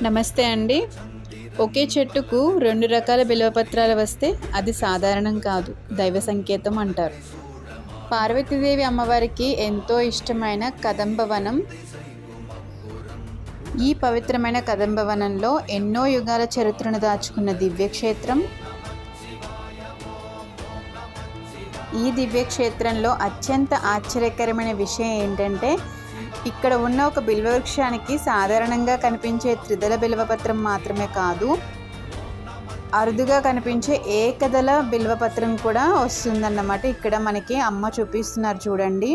నమస్తే అండి. ఒకే చెట్టుకు 2 రకాల బిల్వపత్రాలు వస్తే అది సాధారణం కాదు, దైవ సంకేతం అంటారు. పార్వతీదేవి అమ్మవారికి ఎంతో ఇష్టమైన కదంబవనం. ఈ పవిత్రమైన కదంబవనంలో ఎన్నో యుగాల చరిత్రను దాచుకున్న దివ్యక్షేత్రం. ఈ దివ్యక్షేత్రంలో అత్యంత ఆశ్చర్యకరమైన విషయం ఏంటంటే, ఇక్కడ ఉన్న ఒక బిల్వవృక్షానికి సాధారణంగా కనిపించే త్రిదళ బిల్వపత్రం మాత్రమే కాదు, అరుదుగా కనిపించే ఏకదళ బిల్వపత్రం కూడా వస్తుందన్నమాట. ఇక్కడ మనకి అమ్మ చూపిస్తున్నారు చూడండి.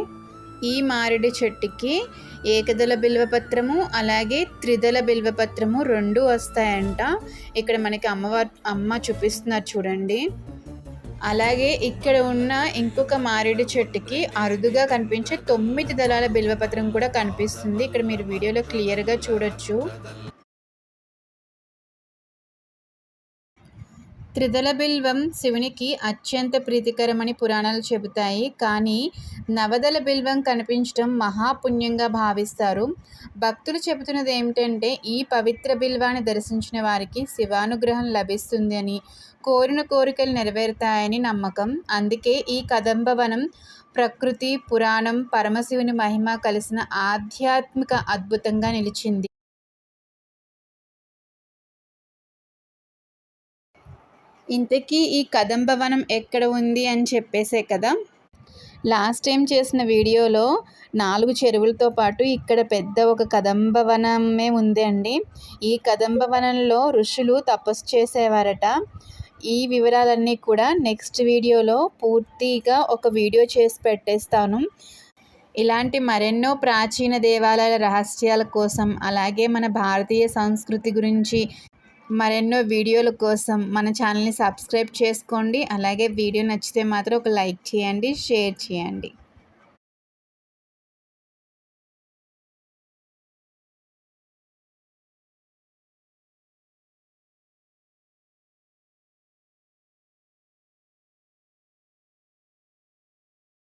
ఈ మారేడు చెట్టుకి ఏకదళ బిల్వపత్రము అలాగే త్రిదళ బిల్వపత్రము 2 వస్తాయంట. ఇక్కడ మనకి అమ్మ చూపిస్తున్నారు చూడండి. అలాగే ఇక్కడ ఉన్న ఇంకొక మారేడు చెట్టుకి అరుదుగా కనిపించే 9 దళాల బిల్వపత్రం కూడా కనిపిస్తుంది. ఇక్కడ మీరు వీడియోలో క్లియర్గా చూడొచ్చు. త్రిదళ బిల్వం శివునికి అత్యంత ప్రీతికరమని పురాణాలు చెబుతాయి. కానీ నవదళ బిల్వం కనిపించడం మహాపుణ్యంగా భావిస్తారు. భక్తులు చెబుతున్నది ఏమిటంటే, ఈ పవిత్ర బిల్వాన్ని దర్శించిన వారికి శివానుగ్రహం లభిస్తుంది అని, కోరిన కోరికలు నెరవేరుతాయని నమ్మకం. అందుకే ఈ కదంబవనం ప్రకృతి, పురాణం, పరమశివుని మహిమ కలిసిన ఆధ్యాత్మిక అద్భుతంగా నిలిచింది. ఇంతకీ ఈ కదంబవనం ఎక్కడ ఉంది అని చెప్పేసే కదా. లాస్ట్ టైం చేసిన వీడియోలో 4 చెరువులతో పాటు ఇక్కడ పెద్ద ఒక కదంబవనమే ఉంది అండి. ఈ కదంబవనంలో ఋషులు తపస్సు చేసేవారట. ఈ వివరాలన్నీ కూడా నెక్స్ట్ వీడియోలో పూర్తిగా ఒక వీడియో చేసి పెట్టేస్తాను. ఇలాంటి మరెన్నో ప్రాచీన దేవాలయాల రహస్యాల కోసం, అలాగే మన భారతీయ సంస్కృతి గురించి మరెన్నో వీడియోల కోసం మన ఛానల్ని సబ్స్క్రైబ్ చేసుకోండి. అలాగే వీడియో నచ్చితే మాత్రం ఒక లైక్ చేయండి, షేర్ చేయండి.